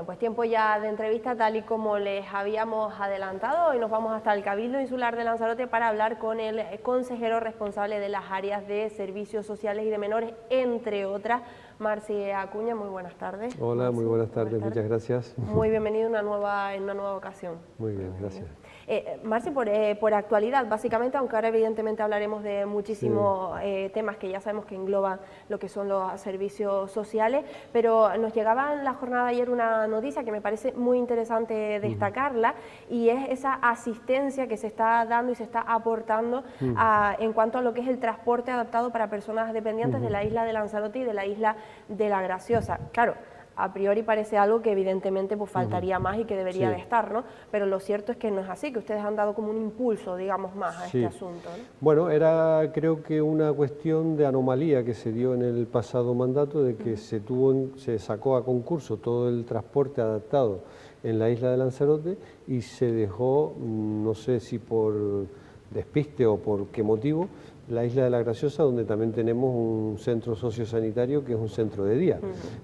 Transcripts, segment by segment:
pues tiempo ya de entrevista, tal y como les habíamos adelantado. Hoy nos vamos hasta el Cabildo Insular de Lanzarote para hablar con el consejero responsable de las áreas de servicios sociales y de menores, entre otras, Marci Acuña. Muy buenas tardes. Hola, Marci, muy buenas tardes, muchas gracias. Muy bienvenido en una nueva ocasión. Muy bien, gracias. Marci, por actualidad, básicamente, aunque ahora evidentemente hablaremos de muchísimos temas que ya sabemos que engloban lo que son los servicios sociales, pero nos llegaba en la jornada de ayer una noticia que me parece muy interesante destacarla, y es esa asistencia que se está dando y se está aportando en cuanto a lo que es el transporte adaptado para personas dependientes de la isla de Lanzarote y de la isla de La Graciosa. Claro, a priori parece algo que evidentemente pues faltaría más y que debería de estar, ¿no? Pero lo cierto es que no es así, que ustedes han dado como un impulso, digamos, más a este asunto, ¿no? Bueno, era creo que una cuestión de anomalía que se dio en el pasado mandato, de que se sacó a concurso todo el transporte adaptado en la isla de Lanzarote y se dejó, no sé si por despiste o por qué motivo, la isla de La Graciosa, donde también tenemos un centro sociosanitario que es un centro de día.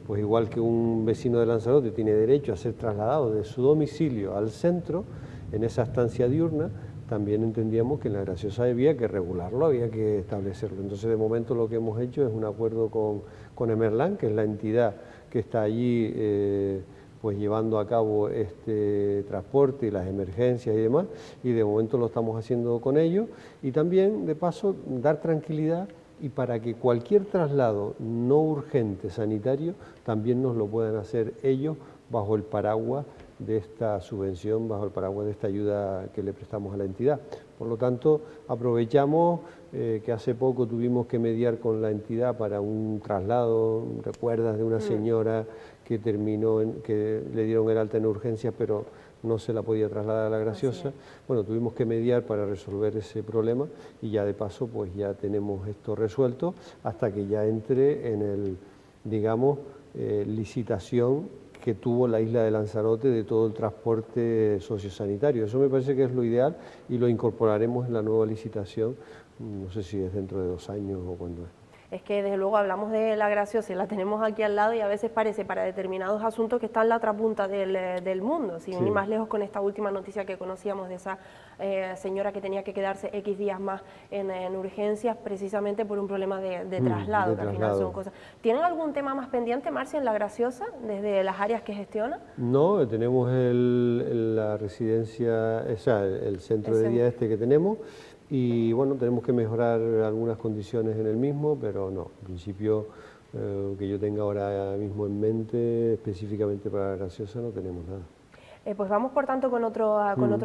Pues igual que un vecino de Lanzarote tiene derecho a ser trasladado de su domicilio al centro, en esa estancia diurna, también entendíamos que en La Graciosa había que regularlo, había que establecerlo. Entonces, de momento lo que hemos hecho es un acuerdo con Emerlan, que es la entidad que está allí pues llevando a cabo este transporte y las emergencias y demás, y de momento lo estamos haciendo con ellos, y también de paso dar tranquilidad y para que cualquier traslado no urgente sanitario también nos lo puedan hacer ellos bajo el paraguas de esta subvención, bajo el paraguas de esta ayuda que le prestamos a la entidad. Por lo tanto, aprovechamos que hace poco tuvimos que mediar con la entidad para un traslado, recuerdas, de una señora que que le dieron el alta en urgencias, pero no se la podía trasladar a La Graciosa. Bueno, tuvimos que mediar para resolver ese problema y ya de paso pues ya tenemos esto resuelto hasta que ya entre en el, digamos, licitación que tuvo la isla de Lanzarote de todo el transporte sociosanitario. Eso me parece que es lo ideal y lo incorporaremos en la nueva licitación, no sé si es dentro de 2 años o cuándo es. Es que desde luego hablamos de La Graciosa y la tenemos aquí al lado y a veces parece para determinados asuntos que está en la otra punta del mundo, sin ir más lejos con esta última noticia que conocíamos de esa señora que tenía que quedarse X días más en urgencias precisamente por un problema de traslado, que al final son cosas. ¿Tienen algún tema más pendiente, Marci, en La Graciosa, desde las áreas que gestiona? No, tenemos la residencia, o sea, el centro de día este que tenemos, y bueno, tenemos que mejorar algunas condiciones en el mismo, pero no, en principio que yo tenga ahora mismo en mente, específicamente para La Graciosa, no tenemos nada. Pues vamos, por tanto, con otro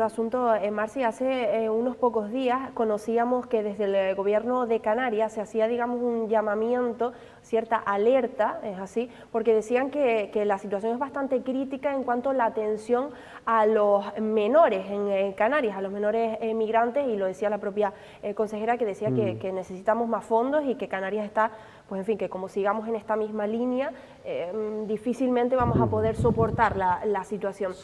asunto. Marci, hace unos pocos días conocíamos que desde el Gobierno de Canarias se hacía, digamos, un llamamiento, cierta alerta, es así, porque decían que la situación es bastante crítica en cuanto a la atención a los menores en Canarias, a los menores migrantes, y lo decía la propia consejera, que decía que necesitamos más fondos y que Canarias está, pues en fin, que como sigamos en esta misma línea, difícilmente vamos a poder soportar la situación.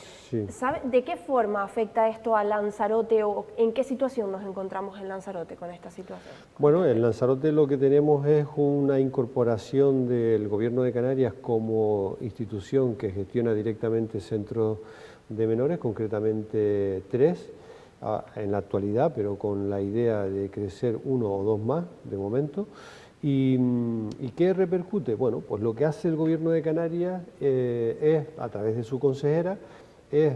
¿Sabe de qué forma afecta esto a Lanzarote o en qué situación nos encontramos en Lanzarote con esta situación? Bueno, en Lanzarote lo que tenemos es una incorporación del Gobierno de Canarias como institución que gestiona directamente centros de menores, concretamente 3 en la actualidad, pero con la idea de crecer 1 o 2 más de momento. ¿Y qué repercute? Bueno, pues lo que hace el Gobierno de Canarias es, a través de su consejera, es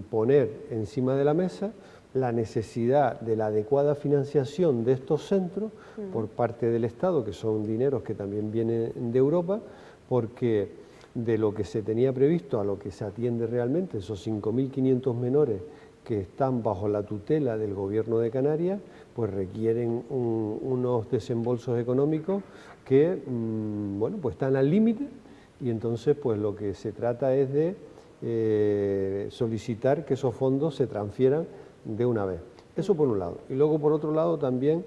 poner encima de la mesa la necesidad de la adecuada financiación de estos centros por parte del Estado, que son dineros que también vienen de Europa, porque de lo que se tenía previsto a lo que se atiende realmente, esos 5.500 menores que están bajo la tutela del Gobierno de Canarias, pues requieren unos desembolsos económicos que bueno, pues están al límite, y entonces pues lo que se trata es de solicitar que esos fondos se transfieran de una vez. Eso por un lado. Y luego por otro lado también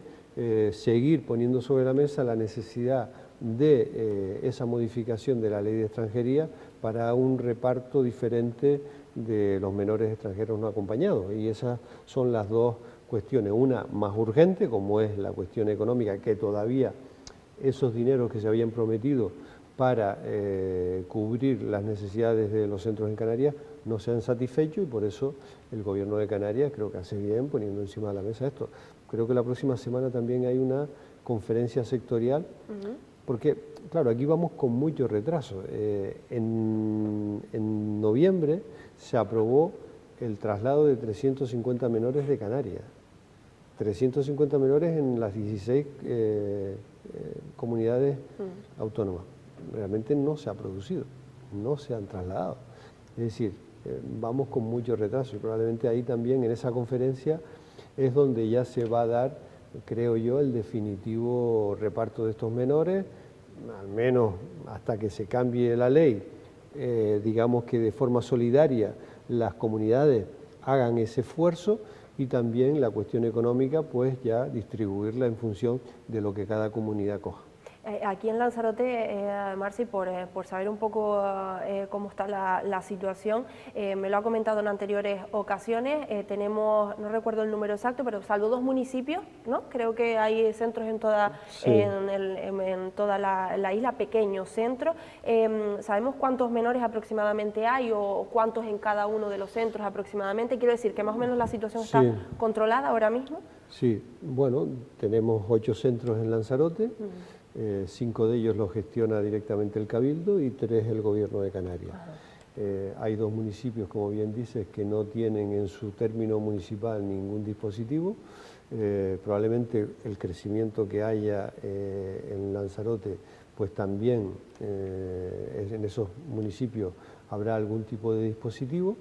seguir poniendo sobre la mesa la necesidad de esa modificación de la ley de extranjería para un reparto diferente de los menores extranjeros no acompañados. Y esas son las dos cuestiones. Una más urgente, como es la cuestión económica, que todavía esos dineros que se habían prometido para cubrir las necesidades de los centros en Canarias no se han satisfecho, y por eso el Gobierno de Canarias creo que hace bien poniendo encima de la mesa esto. Creo que la próxima semana también hay una conferencia sectorial, porque, claro, aquí vamos con mucho retraso. En noviembre se aprobó el traslado de 350 menores de Canarias. 350 menores en las 16 comunidades autónomas. Realmente no se ha producido, no se han trasladado. Es decir, vamos con mucho retraso, y probablemente ahí también en esa conferencia es donde ya se va a dar, creo yo, el definitivo reparto de estos menores, al menos hasta que se cambie la ley, digamos que de forma solidaria las comunidades hagan ese esfuerzo, y también la cuestión económica, pues ya distribuirla en función de lo que cada comunidad coja. Aquí en Lanzarote, Marci, por saber un poco cómo está la situación, me lo ha comentado en anteriores ocasiones, tenemos, no recuerdo el número exacto, pero salvo 2 municipios, ¿no? Creo que hay centros en toda, sí, en toda la isla, pequeños centros. ¿Sabemos cuántos menores aproximadamente hay o cuántos en cada uno de los centros aproximadamente? Quiero decir que más o menos la situación está controlada ahora mismo. Sí, bueno, tenemos 8 centros en Lanzarote. 5 de ellos los gestiona directamente el Cabildo y 3 el Gobierno de Canarias. Hay 2 municipios, como bien dices, que no tienen en su término municipal ningún dispositivo. Probablemente el crecimiento que haya en Lanzarote, pues también en esos municipios habrá algún tipo de dispositivo.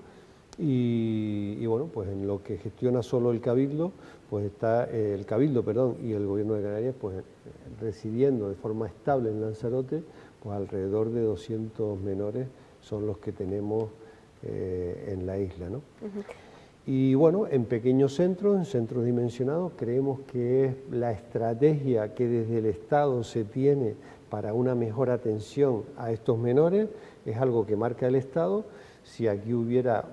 Y bueno, pues en lo que gestiona solo el Cabildo, pues está el Cabildo, y el Gobierno de Canarias, pues residiendo de forma estable en Lanzarote, pues alrededor de 200 menores son los que tenemos en la isla, ¿no? Y bueno, en pequeños centros, en centros dimensionados, creemos que es la estrategia que desde el Estado se tiene para una mejor atención a estos menores, es algo que marca el Estado. Si aquí hubiera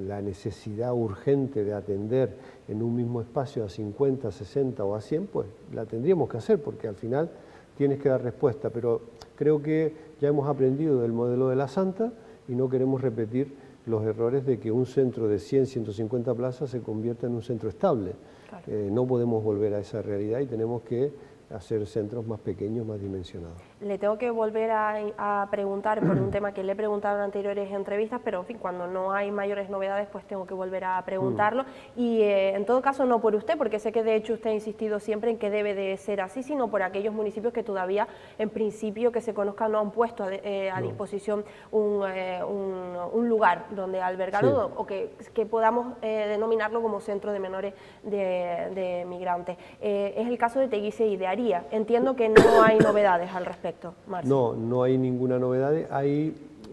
la necesidad urgente de atender en un mismo espacio a 50, 60 o a 100, pues la tendríamos que hacer, porque al final tienes que dar respuesta. Pero creo que ya hemos aprendido del modelo de la Santa y no queremos repetir los errores de que un centro de 100, 150 plazas se convierta en un centro estable. Claro. No podemos volver a esa realidad y tenemos que hacer centros más pequeños, más dimensionados. Le tengo que volver a preguntar por un tema que le he preguntado en anteriores entrevistas, pero en fin, cuando no hay mayores novedades, pues tengo que volver a preguntarlo. Y en todo caso, no por usted, porque sé que de hecho usted ha insistido siempre en que debe de ser así, sino por aquellos municipios que todavía, en principio, que se conozca, no han puesto a disposición un lugar donde albergarlo, o que podamos denominarlo como centro de menores de migrantes. Es el caso de Teguise y de Aría. Entiendo que no hay novedades al respecto. No, no hay ninguna novedad.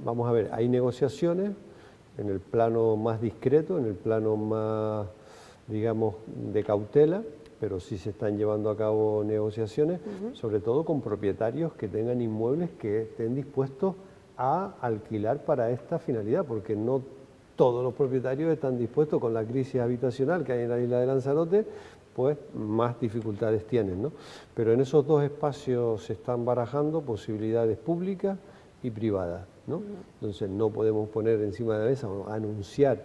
Vamos a ver, hay negociaciones en el plano más discreto, en el plano más, digamos, de cautela, pero sí se están llevando a cabo negociaciones, sobre todo con propietarios que tengan inmuebles que estén dispuestos a alquilar para esta finalidad, porque no todos los propietarios están dispuestos, con la crisis habitacional que hay en la isla de Lanzarote, pues más dificultades tienen, ¿no? Pero en esos 2 espacios se están barajando posibilidades públicas y privadas, ¿no? Entonces no podemos poner encima de la mesa o anunciar,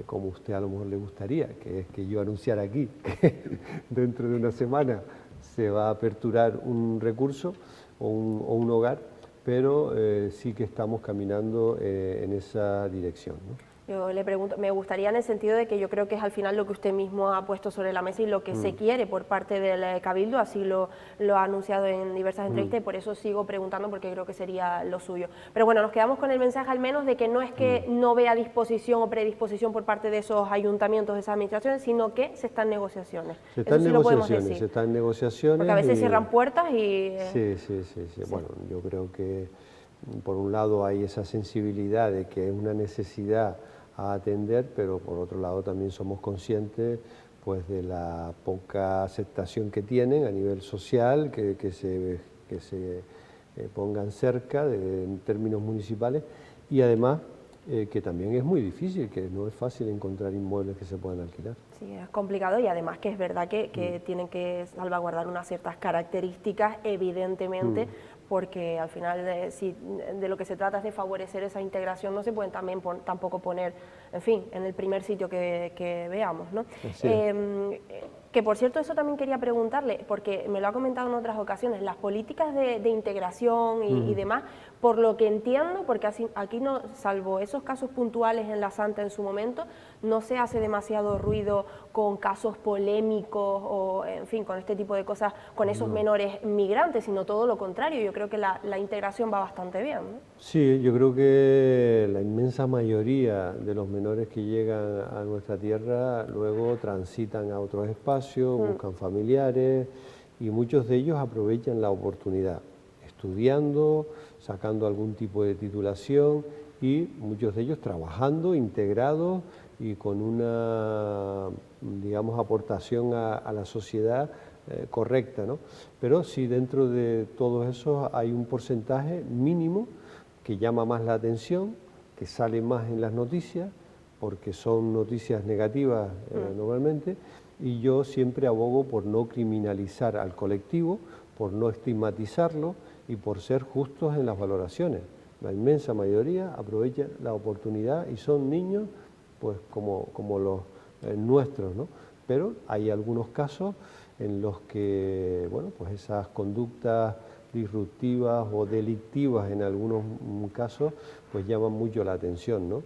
como usted a lo mejor le gustaría, que es que yo anunciar aquí que dentro de una semana se va a aperturar un recurso o un hogar, pero sí que estamos caminando en esa dirección, ¿no? Yo le pregunto, me gustaría en el sentido de que yo creo que es al final lo que usted mismo ha puesto sobre la mesa y lo que se quiere por parte del Cabildo, así lo ha anunciado en diversas entrevistas y por eso sigo preguntando porque creo que sería lo suyo. Pero bueno, nos quedamos con el mensaje al menos de que no es que no vea disposición o predisposición por parte de esos ayuntamientos, de esas administraciones, sino que se están en negociaciones. Se están en negociaciones, se están en negociaciones. Porque a veces cierran puertas y... Sí. Bueno, yo creo que por un lado hay esa sensibilidad de que es una necesidad a atender, pero por otro lado también somos conscientes pues de la poca aceptación que tienen a nivel social, que se pongan cerca en términos municipales, y además que también es muy difícil, que no es fácil encontrar inmuebles que se puedan alquilar. Sí, es complicado y además que es verdad que tienen que salvaguardar unas ciertas características, evidentemente, porque al final si de lo que se trata es de favorecer esa integración, no se pueden también tampoco poner, en fin, en el primer sitio que veamos, ¿no? Que por cierto, eso también quería preguntarle, porque me lo ha comentado en otras ocasiones, las políticas de integración y demás, por lo que entiendo, porque aquí no, salvo esos casos puntuales en la Santa en su momento, no se hace demasiado ruido con casos polémicos o, en fin, con este tipo de cosas, con esos menores migrantes, sino todo lo contrario. Yo creo que la integración va bastante bien, ¿no? Sí, yo creo que la inmensa mayoría de los menores que llegan a nuestra tierra luego transitan a otros espacios, buscan familiares y muchos de ellos aprovechan la oportunidad, estudiando, sacando algún tipo de titulación y muchos de ellos trabajando, integrados y con una, digamos, aportación a la sociedad correcta, ¿no? Pero sí, dentro de todos esos hay un porcentaje mínimo que llama más la atención, que sale más en las noticias, porque son noticias negativas normalmente, y yo siempre abogo por no criminalizar al colectivo, por no estigmatizarlo y por ser justos en las valoraciones. La inmensa mayoría aprovecha la oportunidad y son niños pues como los nuestros, ¿no? Pero hay algunos casos en los que, bueno, pues esas conductas disruptivas o delictivas en algunos casos, pues llaman mucho la atención, ¿no?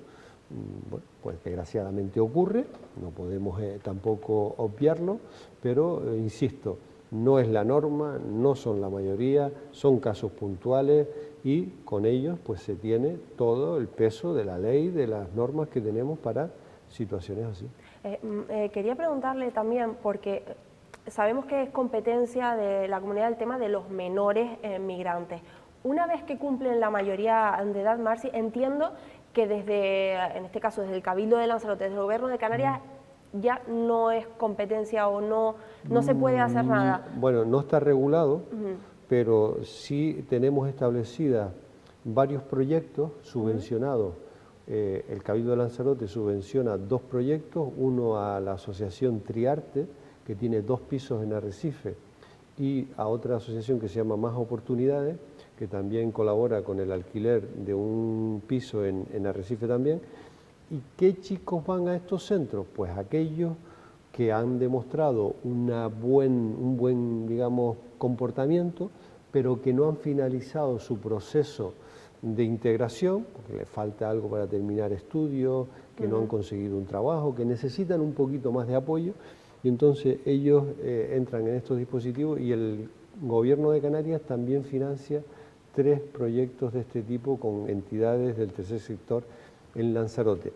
Bueno, pues desgraciadamente ocurre, no podemos tampoco obviarlo, pero insisto, no es la norma, no son la mayoría, son casos puntuales y con ellos pues se tiene todo el peso de la ley, de las normas que tenemos para situaciones así. Quería preguntarle también, porque sabemos que es competencia de la comunidad el tema de los menores migrantes. Una vez que cumplen la mayoría de edad, Marci, entiendo que desde, en este caso, desde el Cabildo de Lanzarote, desde el Gobierno de Canarias, ya no es competencia o no se puede hacer nada. Bueno, no está regulado, pero sí tenemos establecidas varios proyectos subvencionados. El Cabildo de Lanzarote subvenciona 2 proyectos, uno a la asociación Triarte, que tiene 2 pisos en Arrecife, y a otra asociación que se llama Más Oportunidades, que también colabora con el alquiler de un piso en Arrecife también. ¿Y qué chicos van a estos centros? Pues aquellos que han demostrado un buen, digamos, comportamiento, pero que no han finalizado su proceso de integración, porque les falta algo para terminar estudios, que no han conseguido un trabajo, que necesitan un poquito más de apoyo, y entonces ellos entran en estos dispositivos y el Gobierno de Canarias también financia 3 proyectos de este tipo con entidades del tercer sector en Lanzarote.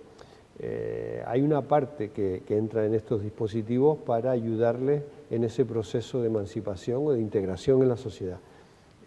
Hay una parte que entra en estos dispositivos para ayudarles en ese proceso de emancipación o de integración en la sociedad.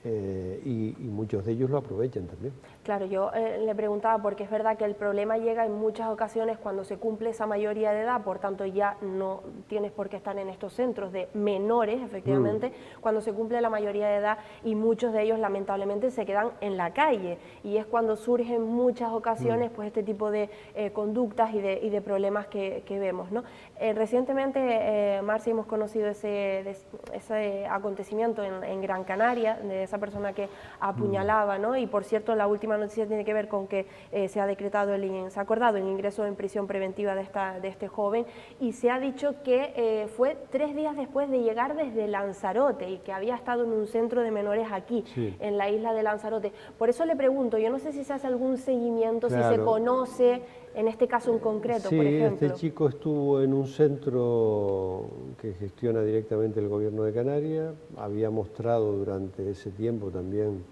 Y muchos de ellos lo aprovechan también. Claro, yo le preguntaba porque es verdad que el problema llega en muchas ocasiones cuando se cumple esa mayoría de edad, por tanto ya no tienes por qué estar en estos centros de menores, efectivamente, cuando se cumple la mayoría de edad y muchos de ellos lamentablemente se quedan en la calle y es cuando surgen en muchas ocasiones pues este tipo de conductas y de problemas que vemos, ¿no? Recientemente, Marci, hemos conocido ese acontecimiento en Gran Canaria, de esa persona que apuñalaba, ¿no? Y por cierto, la última noticia tiene que ver con que se ha decretado, se ha acordado el ingreso en prisión preventiva de este joven y se ha dicho que fue 3 días después de llegar desde Lanzarote y que había estado en un centro de menores aquí, en la isla de Lanzarote. Por eso le pregunto, yo no sé si se hace algún seguimiento, claro, si se conoce en este caso en concreto, por ejemplo. Este chico estuvo en un centro que gestiona directamente el Gobierno de Canarias, había mostrado durante ese tiempo también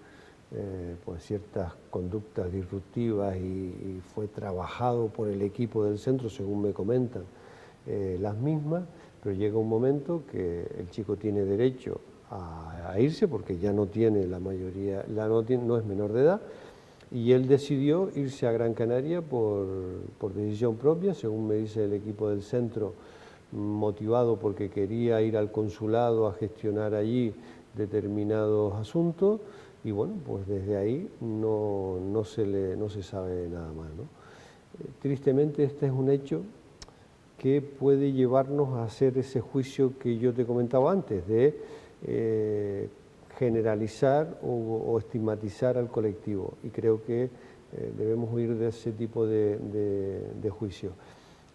pues ciertas conductas disruptivas y fue trabajado por el equipo del centro, según me comentan, las mismas, pero llega un momento que el chico tiene derecho a irse porque ya no tiene la mayoría, no es menor de edad, y él decidió irse a Gran Canaria por decisión propia, según me dice el equipo del centro, motivado porque quería ir al consulado a gestionar allí determinados asuntos, y bueno, pues desde ahí no se sabe nada más, ¿no? Tristemente este es un hecho que puede llevarnos a hacer ese juicio que yo te comentaba antes, de generalizar o estigmatizar al colectivo, y creo que debemos huir de ese tipo de juicio.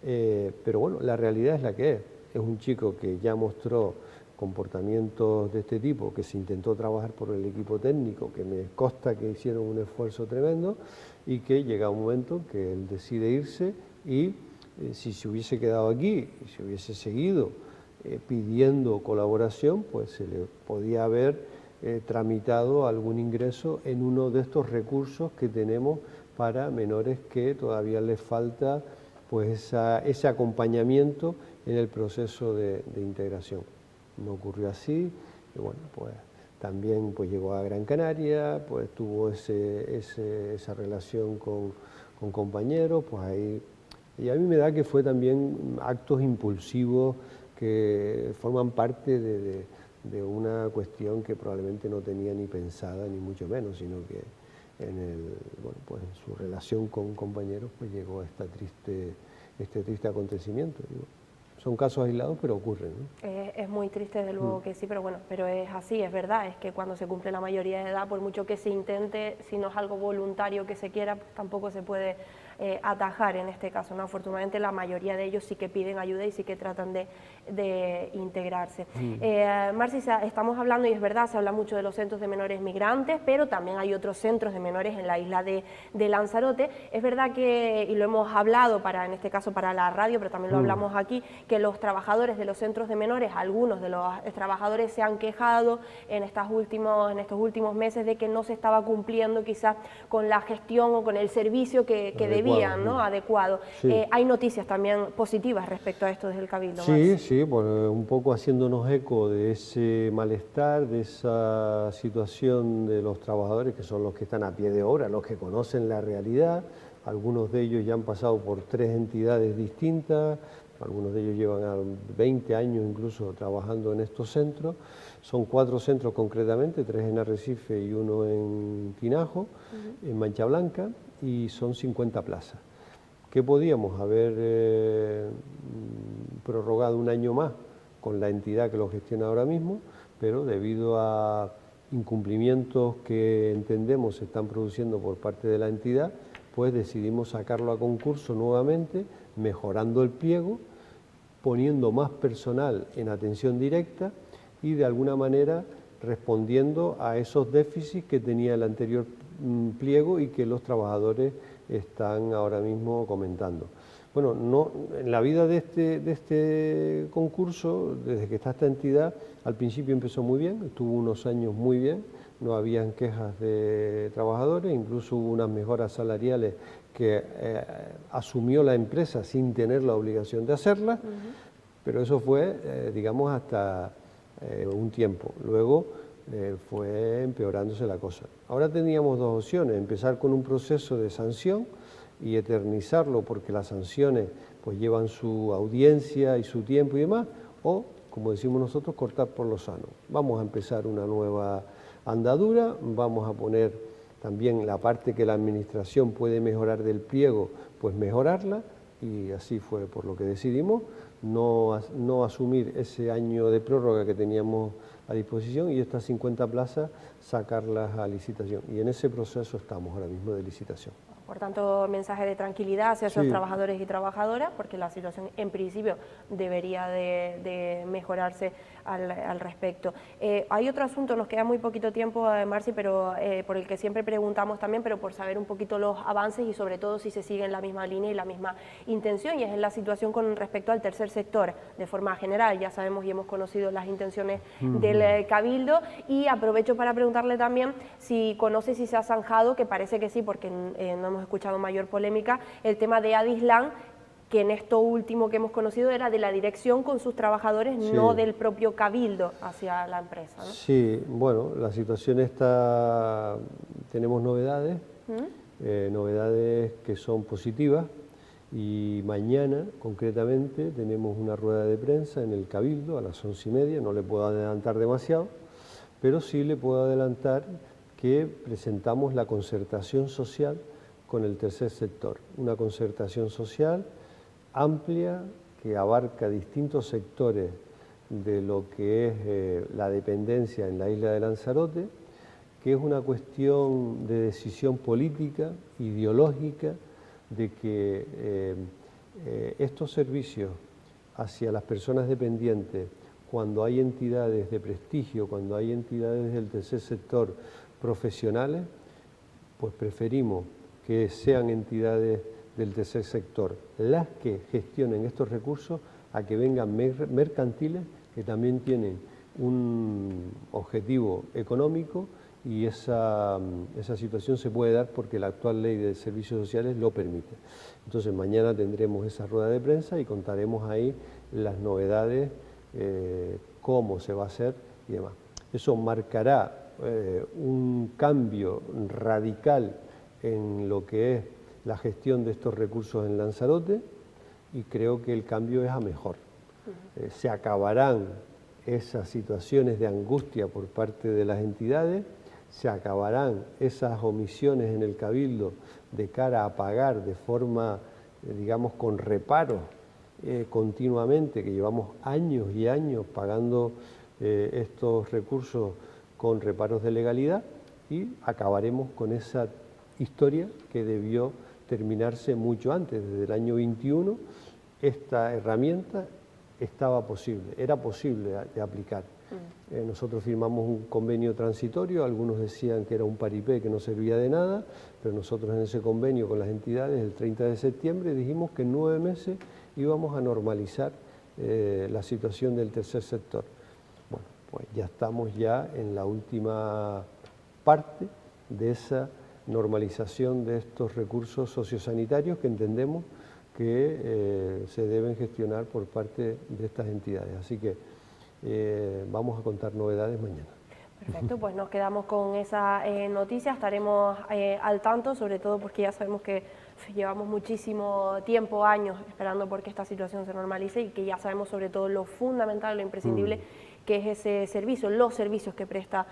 Pero bueno, la realidad es la que es un chico que ya mostró comportamientos de este tipo, que se intentó trabajar por el equipo técnico, que me consta que hicieron un esfuerzo tremendo, y que llega un momento que él decide irse, y si se hubiese quedado aquí y se hubiese seguido pidiendo colaboración, pues se le podía haber tramitado algún ingreso en uno de estos recursos que tenemos para menores que todavía les falta pues ese acompañamiento en el proceso de integración. No ocurrió así, y bueno, pues también pues llegó a Gran Canaria, pues tuvo esa relación con compañeros, pues ahí, y a mí me da que fue también actos impulsivos que forman parte de una cuestión que probablemente no tenía ni pensada, ni mucho menos, sino que bueno, en su relación con compañeros pues llegó a este triste acontecimiento. Digo. Son casos aislados, pero ocurren, ¿no? Es muy triste, desde luego que sí, pero bueno, pero es así, es verdad, es que cuando se cumple la mayoría de edad, por mucho que se intente, si no es algo voluntario que se quiera, pues tampoco se puede atajar en este caso, ¿no? Afortunadamente la mayoría de ellos sí que piden ayuda y sí que tratan de integrarse. Marci, estamos hablando, y es verdad, se habla mucho de los centros de menores migrantes, pero también hay otros centros de menores en la isla de Lanzarote. Es verdad que, y lo hemos hablado en este caso para la radio, pero también lo hablamos aquí, que los trabajadores de los centros de menores, algunos de los trabajadores se han quejado en estos últimos meses de que no se estaba cumpliendo quizás con la gestión o con el servicio que debían, ¿no? Adecuado. Sí. Hay noticias también positivas respecto a esto desde el Cabildo. Sí, sí, pues un poco haciéndonos eco de ese malestar, de esa situación de los trabajadores que son los que están a pie de obra, los que conocen la realidad. Algunos de ellos ya han pasado por 3 entidades distintas, algunos de ellos llevan 20 años incluso trabajando en estos centros. Son 4 centros concretamente, 3 en Arrecife y 1 en Tinajo, en Mancha Blanca, y son 50 plazas. ¿Qué podíamos haber prorrogado un año más con la entidad que lo gestiona ahora mismo? Pero debido a incumplimientos que entendemos se están produciendo por parte de la entidad, pues decidimos sacarlo a concurso nuevamente, mejorando el pliego, poniendo más personal en atención directa y de alguna manera respondiendo a esos déficits que tenía el anterior pliego y que los trabajadores están ahora mismo comentando. Bueno, en la vida de este concurso, desde que está esta entidad, al principio empezó muy bien, estuvo unos años muy bien, no habían quejas de trabajadores, incluso hubo unas mejoras salariales que asumió la empresa sin tener la obligación de hacerlas, pero eso fue, digamos, hasta un tiempo. Luego fue empeorándose la cosa. Ahora teníamos 2 opciones, empezar con un proceso de sanción y eternizarlo porque las sanciones pues llevan su audiencia y su tiempo y demás, o, como decimos nosotros, cortar por lo sano. Vamos a empezar una nueva andadura, vamos a poner también la parte que la administración puede mejorar del pliego, pues mejorarla, y así fue por lo que decidimos, no asumir ese año de prórroga que teníamos a disposición y estas 50 plazas sacarlas a licitación. Y en ese proceso estamos ahora mismo de licitación. Por tanto, mensaje de tranquilidad hacia esos trabajadores y trabajadoras, porque la situación en principio debería de mejorarse al respecto. Hay otro asunto, nos queda muy poquito tiempo, Marci, pero por el que siempre preguntamos también, pero por saber un poquito los avances y sobre todo si se sigue en la misma línea y la misma intención, y es en la situación con respecto al tercer sector, de forma general. Ya sabemos y hemos conocido las intenciones del Cabildo, y aprovecho para preguntarle también si conoce si se ha zanjado, que parece que sí, porque no hemos escuchado mayor polémica, el tema de Adislan, que en esto último que hemos conocido era de la dirección con sus trabajadores, no del propio Cabildo hacia la empresa, ¿no? Sí, bueno, la situación está, tenemos novedades, novedades que son positivas, y mañana concretamente tenemos una rueda de prensa en el Cabildo a las 11:30, no le puedo adelantar demasiado, pero sí le puedo adelantar que presentamos la concertación social con el tercer sector, una concertación social amplia que abarca distintos sectores de lo que es la dependencia en la isla de Lanzarote, que es una cuestión de decisión política, ideológica, de que estos servicios hacia las personas dependientes, cuando hay entidades de prestigio, cuando hay entidades del tercer sector profesionales, pues preferimos que sean entidades del tercer sector las que gestionen estos recursos a que vengan mercantiles que también tienen un objetivo económico, y esa situación se puede dar porque la actual ley de servicios sociales lo permite. Entonces mañana tendremos esa rueda de prensa y contaremos ahí las novedades, cómo se va a hacer y demás. Eso marcará un cambio radical en lo que es la gestión de estos recursos en Lanzarote, y creo que el cambio es a mejor. Se acabarán esas situaciones de angustia por parte de las entidades, se acabarán esas omisiones en el Cabildo de cara a pagar de forma, digamos, con reparos continuamente, que llevamos años y años pagando estos recursos con reparos de legalidad, y acabaremos con esa historia que debió terminarse mucho antes. Desde el año 21 esta herramienta estaba posible, era posible de aplicar. Nosotros firmamos un convenio transitorio, algunos decían que era un paripé que no servía de nada, pero nosotros en ese convenio con las entidades el 30 de septiembre dijimos que en 9 meses íbamos a normalizar la situación del tercer sector. Bueno, pues ya estamos en la última parte de esa normalización de estos recursos sociosanitarios que entendemos que se deben gestionar por parte de estas entidades. Así que vamos a contar novedades mañana. Perfecto, pues nos quedamos con esa noticia, estaremos al tanto, sobre todo porque ya sabemos que llevamos muchísimo tiempo, años, esperando porque esta situación se normalice, y que ya sabemos sobre todo lo fundamental, lo imprescindible que es ese servicio, los servicios que presta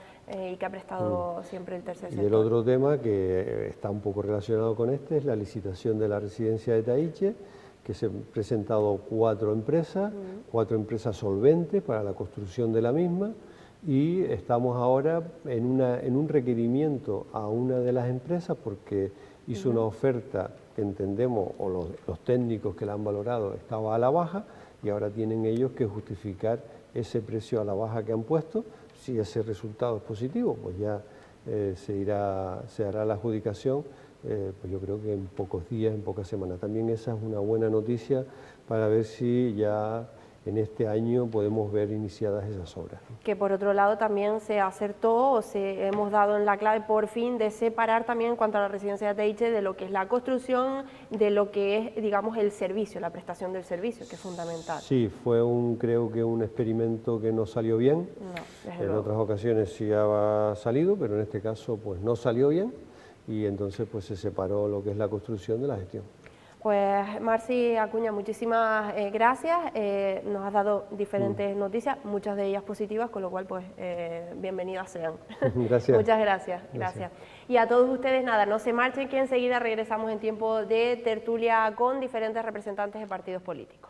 y que ha prestado siempre el tercer sector. Y el otro tema que está un poco relacionado con este es la licitación de la residencia de Tahiche, que se han presentado 4 empresas, 4 empresas solventes para la construcción de la misma, y estamos ahora en un requerimiento a una de las empresas porque hizo una oferta que entendemos, o los técnicos que la han valorado, estaba a la baja, y ahora tienen ellos que justificar ese precio a la baja que han puesto. Si ese resultado es positivo, pues ya se hará la adjudicación, pues yo creo que en pocos días, en pocas semanas. También esa es una buena noticia para ver si ya en este año podemos ver iniciadas esas obras. Que por otro lado también se acertó, o hemos dado en la clave por fin de separar también en cuanto a la residencia de Tahiche de lo que es la construcción, de lo que es, digamos, el servicio, la prestación del servicio, que es fundamental. Sí, fue creo que un experimento que no salió bien. No, en otras ocasiones sí ha salido, pero en este caso pues no salió bien, y entonces pues se separó lo que es la construcción de la gestión. Pues Marci Acuña, muchísimas gracias, nos has dado diferentes noticias, muchas de ellas positivas, con lo cual pues bienvenidas sean. Gracias. Muchas gracias. Y a todos ustedes, nada, no se marchen, que enseguida regresamos en tiempo de tertulia con diferentes representantes de partidos políticos.